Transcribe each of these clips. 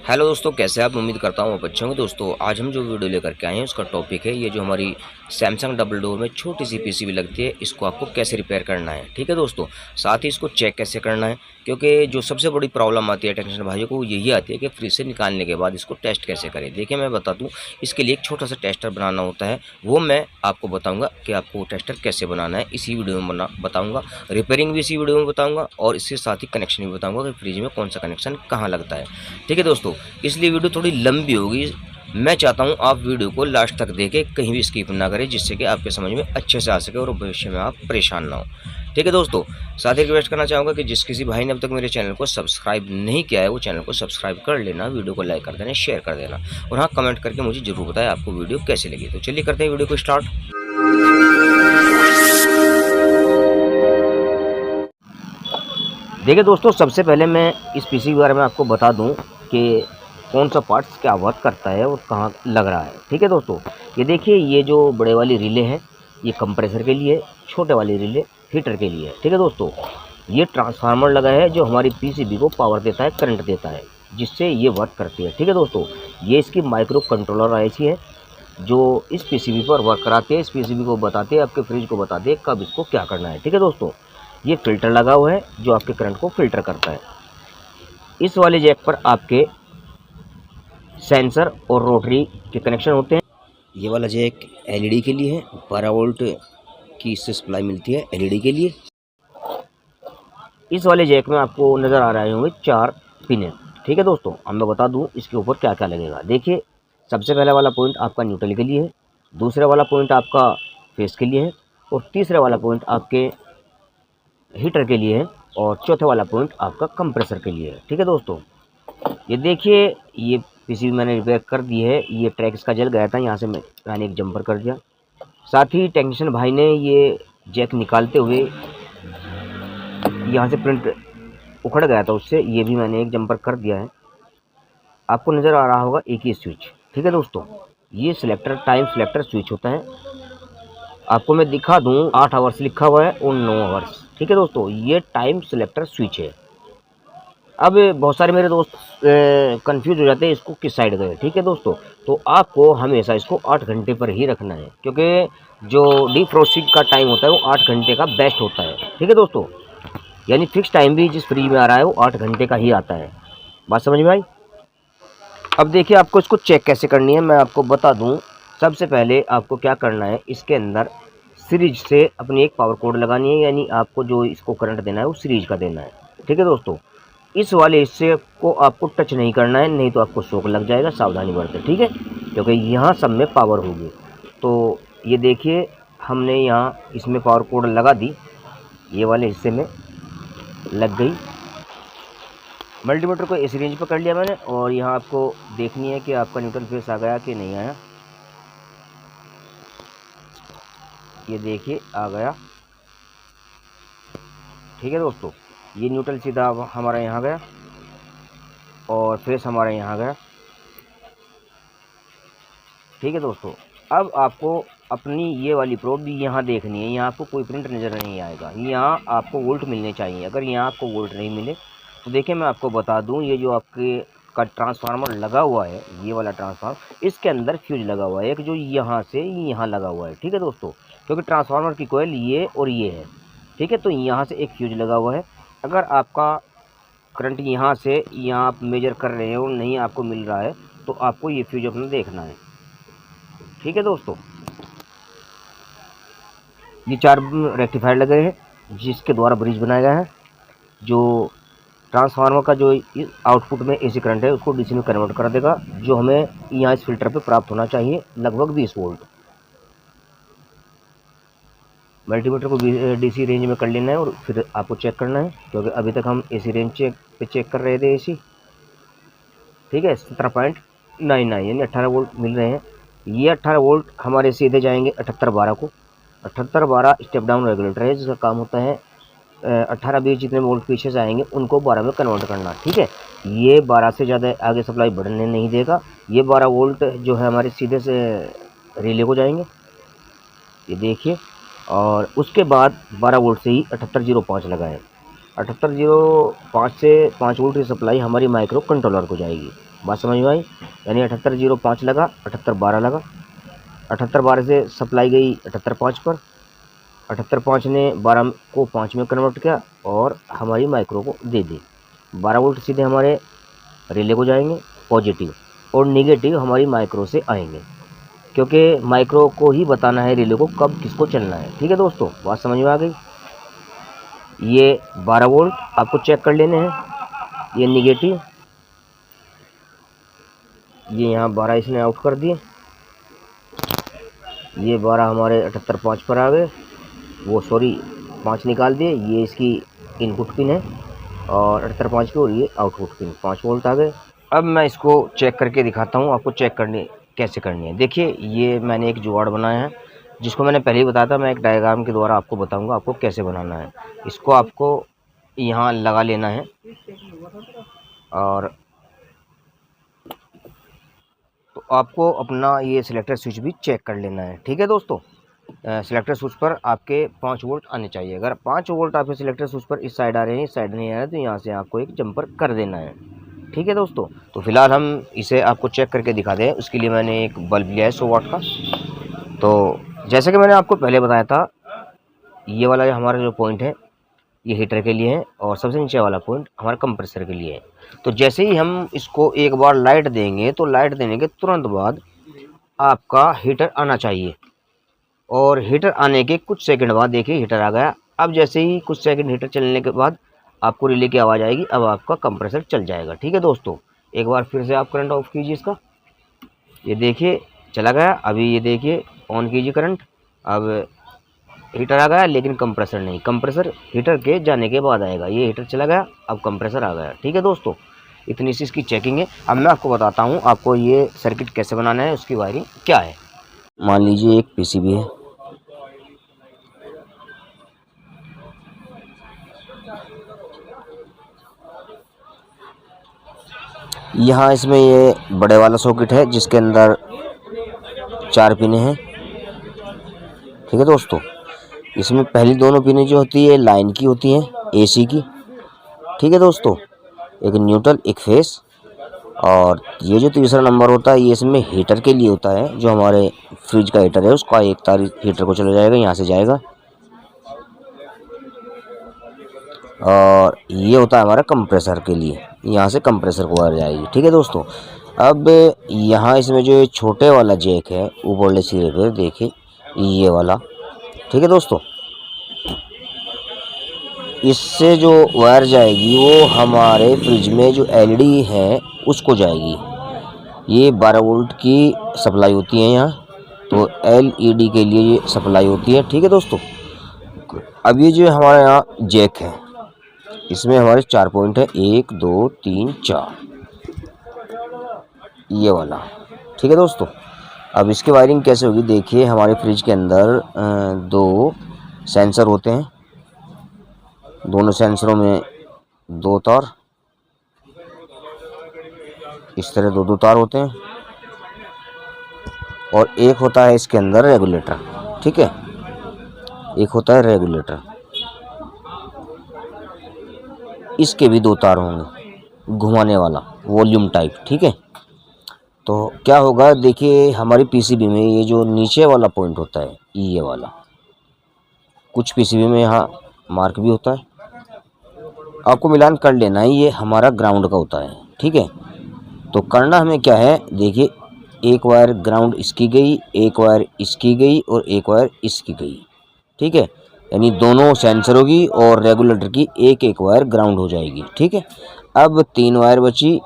Hello दोस्तों, कैसे आप? उम्मीद करता हूँ आप अच्छे होंगे। दोस्तों आज हम जो वीडियो लेकर के आए हैं उसका टॉपिक है ये जो हमारी सैमसंग डबल डोर में छोटी सी पीसीबी लगती है, इसको आपको कैसे रिपेयर करना है। ठीक है दोस्तों, साथ ही इसको चेक कैसे करना है, क्योंकि जो सबसे बड़ी प्रॉब्लम आती है टेक्नीशियन भाइयों को यही आती है कि फ्रिज से निकालने के बाद इसको टेस्ट कैसे करें। देखिए मैं बता दूँ, इसके लिए एक छोटा सा टेस्टर बनाना होता है, वो मैं आपको बताऊँगा कि आपको टेस्टर कैसे बनाना है। इसी वीडियो में बताऊँगा, रिपेयरिंग भी इसी वीडियो में बताऊँगा और इसके साथ ही कनेक्शन भी बताऊँगा कि फ्रिज में कौन सा कनेक्शन कहाँ लगता है। ठीक है दोस्तों, इसलिए वीडियो थोड़ी लंबी होगी। मैं चाहता हूं आप वीडियो को लास्ट तक देखें, कहीं भी स्किप ना करें, जिससे कि आपके समझ में अच्छे से आ सके और भविष्य में आप परेशान ना हो। ठीक है दोस्तों, साथ ही रिक्वेस्ट करना चाहूँगा कि जिस किसी भाई ने अब तक मेरे चैनल को सब्सक्राइब नहीं किया है वो चैनल को सब्सक्राइब कर लेना, वीडियो को लाइक कर देना, शेयर कर देना और हाँ, कमेंट करके मुझे ज़रूर बताएं आपको वीडियो कैसी लगी। तो चलिए करते हैं वीडियो को स्टार्ट। देखिए दोस्तों, सबसे पहले मैं इस पीसी के बारे में आपको बता दूं कि कौन सा पार्ट्स क्या वर्क करता है और कहाँ लग रहा है। ठीक है दोस्तों, ये देखिए, ये जो बड़े वाली रिले है ये कंप्रेसर के लिए, छोटे वाली रिले हीटर के लिए है। ठीक है दोस्तों, ये ट्रांसफार्मर लगा है जो हमारी पीसीबी को पावर देता है, करंट देता है, जिससे ये वर्क करती है। ठीक है दोस्तों, ये इसकी माइक्रो कंट्रोलर ऐसी है जो इस पीसीबी पर वर्क कराते हैं, इस पीसीबी को बताते हैं, आपके फ्रिज को बताते हैं कब इसको क्या करना है। ठीक है दोस्तों, ये फ़िल्टर लगा हुआ है जो आपके करंट को फ़िल्टर करता है। इस वाले जैक पर आपके सेंसर और रोटरी के कनेक्शन होते हैं। ये वाला जैक एलईडी के लिए है, 12 वोल्ट की इससे सप्लाई मिलती है एलईडी के लिए। इस वाले जैक में आपको नज़र आ रहे होंगे 4 पिन। ठीक है दोस्तों, अब मैं बता दूं इसके ऊपर क्या क्या लगेगा। देखिए, सबसे पहला वाला पॉइंट आपका न्यूट्रल के लिए है, दूसरा वाला पॉइंट आपका फेस के लिए है और तीसरा वाला पॉइंट आपके हीटर के लिए है और चौथा वाला पॉइंट आपका कंप्रेसर के लिए है। ठीक है दोस्तों, ये देखिए, ये पीसीबी मैंने रिपेयर कर दी है। ये ट्रैक इसका जल गया था, यहाँ से मैंने एक जंपर कर दिया। साथ ही टेक्नीशियन भाई ने ये जैक निकालते हुए यहाँ से प्रिंट उखड़ गया था, उससे ये भी मैंने एक जंपर कर दिया है। आपको नज़र आ रहा होगा एक ही स्विच। ठीक है दोस्तों, ये सिलेक्टर टाइम सिलेक्टर स्विच होता है। आपको मैं दिखा दूँ, 8 आवर्स लिखा हुआ है और 9 आवर्स। ठीक है दोस्तों, ये टाइम सिलेक्टर स्विच है। अब बहुत सारे मेरे दोस्त कंफ्यूज हो जाते हैं इसको किस साइड गए। ठीक है दोस्तों, तो आपको हमेशा इसको 8 घंटे पर ही रखना है, क्योंकि जो डीफ्रॉस्टिंग का टाइम होता है वो 8 घंटे का बेस्ट होता है। ठीक है दोस्तों, यानी फिक्स टाइम भी जिस फ्रिज में आ रहा है वो 8 घंटे का ही आता है। बात समझ में आई? अब देखिए, आपको इसको चेक कैसे करनी है मैं आपको बता दूँ। सबसे पहले आपको क्या करना है, इसके अंदर सीरीज से अपनी एक पावर कोड लगानी है, यानी आपको जो इसको करंट देना है वो सीरीज का देना है। ठीक है दोस्तों, इस वाले हिस्से को आपको टच नहीं करना है, नहीं तो आपको शॉक लग जाएगा, सावधानी बरतें। ठीक है, क्योंकि यहाँ सब में पावर होगी। तो ये देखिए, हमने यहाँ इसमें पावर कोड लगा दी, ये वाले हिस्से में लग गई। मल्टीमीटर को इस रेंज पर कर लिया मैंने और यहाँ आपको देखनी है कि आपका न्यूट्रल फेस आ गया कि नहीं आया। ये देखिए, आ गया। ठीक है दोस्तों, ये न्यूट्रल सीधा हमारा यहाँ गया और फेस हमारा यहाँ गया। ठीक है दोस्तों, अब आपको अपनी ये वाली प्रोब भी यहाँ देखनी है। यहाँ आपको कोई प्रिंट नज़र नहीं आएगा, यहाँ आपको वोल्ट मिलने चाहिए। अगर यहाँ आपको वोल्ट नहीं मिले तो देखिए, मैं आपको बता दूँ, ये जो आपके का ट्रांसफार्मर लगा हुआ है, ये वाला ट्रांसफार्मर, इसके अंदर फ्यूज लगा हुआ है एक, जो यहाँ से यहाँ लगा हुआ है। ठीक है दोस्तों, क्योंकि ट्रांसफार्मर की कोयल ये और ये है। ठीक है, तो यहाँ से एक फ्यूज लगा हुआ है। अगर आपका करंट यहाँ से यहाँ आप मेजर कर रहे हो नहीं आपको मिल रहा है, तो आपको ये फ्यूज अपना देखना है। ठीक है दोस्तों, ये 4 रेक्टिफायर लगे हैं जिसके द्वारा ब्रिज बनाया गया है, जो ट्रांसफार्मर का जो आउटपुट में एसी करंट है उसको डीसी में कन्वर्ट कर देगा, जो हमें यहाँ इस फिल्टर पे प्राप्त होना चाहिए, लगभग 20 वोल्ट। मल्टीमीटर को डीसी रेंज में कर लेना है और फिर आपको चेक करना है, क्योंकि अभी तक हम एसी रेंज पे चेक कर रहे थे एसी। ठीक है, 17.99 यानी 18 वोल्ट मिल रहे हैं। ये 18 वोल्ट हमारे सीधे जाएंगे 7812 को। 7812 स्टेप डाउन रेगुलेटर है, जिसका काम होता है 18-20 जितने वोल्ट पीछे से आएंगे उनको 12 में कन्वर्ट करना। ठीक है, ये 12 से ज़्यादा आगे सप्लाई बढ़ने नहीं देगा। ये 12 वोल्ट जो है हमारे सीधे से रिले को जाएंगे, ये देखिए, और उसके बाद 12 वोल्ट से ही 7805 लगा है। 7805 से 5 वोल्ट की सप्लाई हमारी माइक्रो कंट्रोलर को जाएगी। बात समझ में आई। यानी 7805 लगा, 7812 लगा, 7812 से सप्लाई गई 7805 पर, 7805 ने 12 को 5 में कन्वर्ट किया और हमारी माइक्रो को दे दी। 12 वोल्ट सीधे हमारे रिले को जाएंगे पॉजिटिव, और निगेटिव हमारी माइक्रो से आएंगे, क्योंकि माइक्रो को ही बताना है रिले को कब किसको चलना है। ठीक है दोस्तों, बात समझ में आ गई। ये 12 वोल्ट आपको चेक कर लेने हैं, ये निगेटिव, ये यहाँ 12 इसने आउट कर दिए, ये 12 हमारे 7805 पर आ गए, वो सॉरी 5 निकाल दिए, ये इसकी इनपुट पिन है और 7805 की, और ये आउटपुट पिन 5 वोल्ट आ गए। अब मैं इसको चेक करके दिखाता हूँ आपको, चेक करनी कैसे करनी है। देखिए ये मैंने एक जुगाड़ बनाया है, जिसको मैंने पहले ही बताया था, मैं एक डायग्राम के द्वारा आपको बताऊंगा आपको कैसे बनाना है। इसको आपको यहाँ लगा लेना है और तो आपको अपना ये सिलेक्टर स्विच भी चेक कर लेना है। ठीक है दोस्तों, सिलेक्टर स्विच पर आपके 5 वोल्ट आने चाहिए। अगर 5 वोल्ट आपके सिलेक्टर स्विच पर इस साइड आ रहे हैं, इस साइड नहीं आ रहे, तो यहाँ से आपको एक जंपर कर देना है। ठीक है दोस्तों, तो फिलहाल हम इसे आपको चेक करके दिखा दें। उसके लिए मैंने एक बल्ब लिया है 100 वाट का। तो जैसे कि मैंने आपको पहले बताया था, ये वाला हमारा जो पॉइंट है ये हीटर के लिए है, और सबसे नीचे वाला पॉइंट हमारा कंप्रेसर के लिए है। तो जैसे ही हम इसको एक बार लाइट देंगे, तो लाइट देने के तुरंत बाद आपका हीटर आना चाहिए, और हीटर आने के कुछ सेकंड बाद देखिए हीटर आ गया। अब जैसे ही कुछ सेकंड हीटर चलने के बाद आपको रिले की आवाज़ आएगी, अब आपका कंप्रेसर चल जाएगा। ठीक है दोस्तों, एक बार फिर से आप करंट ऑफ कीजिए इसका, ये देखिए चला गया। अभी ये देखिए ऑन कीजिए करंट, अब हीटर आ गया, लेकिन कंप्रेसर नहीं, कंप्रेसर हीटर के जाने के बाद आएगा। ये हीटर चला गया, अब कंप्रेसर आ गया। ठीक है दोस्तों, इतनी सी इसकी चेकिंग है। अब मैं आपको बताता हूँ आपको ये सर्किट कैसे बनाना है, उसकी वायरिंग क्या है। मान लीजिए एक पीसीबी है, यहाँ इसमें ये बड़े वाला सॉकेट है जिसके अंदर 4 पिनें हैं। ठीक है दोस्तों, इसमें पहली दोनों पिनें जो होती है लाइन की होती हैं, एसी की। ठीक है दोस्तों, एक न्यूट्रल एक फेस, और ये जो तीसरा नंबर होता है ये इसमें हीटर के लिए होता है, जो हमारे फ्रिज का हीटर है उसका एक तार हीटर को चला जाएगा, यहाँ से जाएगा, और ये होता है हमारा कंप्रेसर के लिए, यहाँ से कंप्रेसर को आ जाएगी। ठीक है दोस्तों, अब यहाँ इसमें जो छोटे वाला जैक है ऊपरले सिरे पे देखिए ये वाला। ठीक है दोस्तों, इससे जो वायर जाएगी वो हमारे फ्रिज में जो एलईडी है उसको जाएगी। ये 12 वोल्ट की सप्लाई होती है यहाँ, तो एलईडी के लिए ये सप्लाई होती है। ठीक है दोस्तों, अब ये जो हमारे यहाँ जैक है इसमें हमारे 4 पॉइंट है, 1 2 3 4, ये वाला। ठीक है दोस्तों, अब इसकी वायरिंग कैसे होगी देखिए। हमारे फ्रिज के अंदर 2 सेंसर होते हैं, दोनों सेंसरों में 2 तार, इस तरह 2 तार होते हैं, और एक होता है इसके अंदर रेगुलेटर। ठीक है, एक होता है रेगुलेटर, इसके भी 2 तार होंगे घुमाने वाला वॉल्यूम टाइप। ठीक है, तो क्या होगा देखिए हमारी पीसीबी में ये जो नीचे वाला पॉइंट होता है ये वाला, कुछ पीसीबी में यहाँ मार्क भी होता है, आपको मिलान कर लेना है, ये हमारा ग्राउंड का होता है। ठीक है, तो करना हमें क्या है देखिए, एक वायर ग्राउंड इसकी गई, एक वायर इसकी गई, और एक वायर इसकी गई। ठीक है, यानी दोनों सेंसरों की और रेगुलेटर की एक एक वायर ग्राउंड हो जाएगी। ठीक है, अब 3 वायर बची,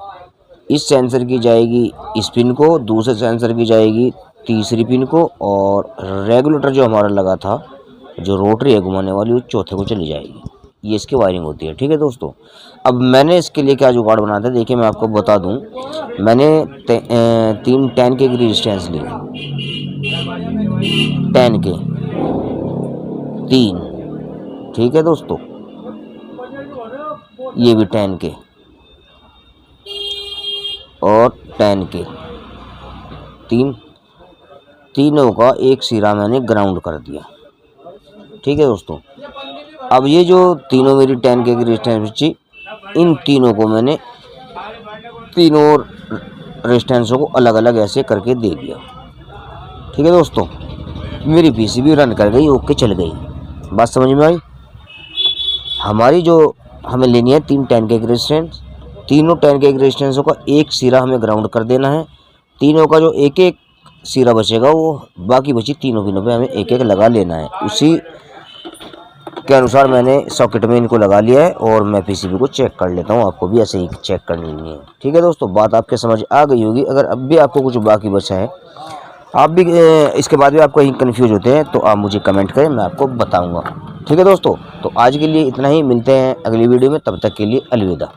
इस सेंसर की जाएगी इस पिन को, दूसरे सेंसर की जाएगी तीसरी पिन को, और रेगुलेटर जो हमारा लगा था जो रोटरी है घुमाने वाली वो चौथे को चली जाएगी। ये इसकी वायरिंग होती है। ठीक है दोस्तों, अब मैंने इसके लिए क्या जुगाड़ बनाया था देखिए, मैं आपको बता दूं, मैंने 3 10 के रेजिस्टेंस ली, 10 के 3। ठीक है दोस्तों, ये भी 10 के और 10 के, तीनों का एक सिरा मैंने ग्राउंड कर दिया। ठीक है दोस्तों, अब ये जो तीनों मेरी 10 के रेजिस्टेंस बची, इन तीनों को मैंने तीनों रेजिस्टेंसों को अलग अलग ऐसे करके दे दिया। ठीक है दोस्तों, मेरी पीसीबी रन कर गई, ओके चल गई। बात समझ में आई। हमारी जो हमें लेनी है 3 10 के रेजिस्टेंस, तीनों 10 के रेजिस्टेंसों का एक सिरा हमें ग्राउंड कर देना है। तीनों का जो एक एक सिरा बचेगा वो बाकी बची तीनों पिनों पे हमें एक एक लगा लेना है। उसी के अनुसार मैंने सॉकेट में इनको लगा लिया है और मैं पीसीबी को चेक कर लेता हूँ। आपको भी ऐसे ही चेक करनी है। ठीक है दोस्तों, बात आपके समझ आ गई होगी। अगर अब भी आपको कुछ बाकी बचा है, आप भी इसके बाद भी आप कहीं कन्फ्यूज होते हैं, तो आप मुझे कमेंट करें, मैं आपको बताऊँगा। ठीक है दोस्तों, तो आज के लिए इतना ही। मिलते हैं अगली वीडियो में, तब तक के लिए अलविदा।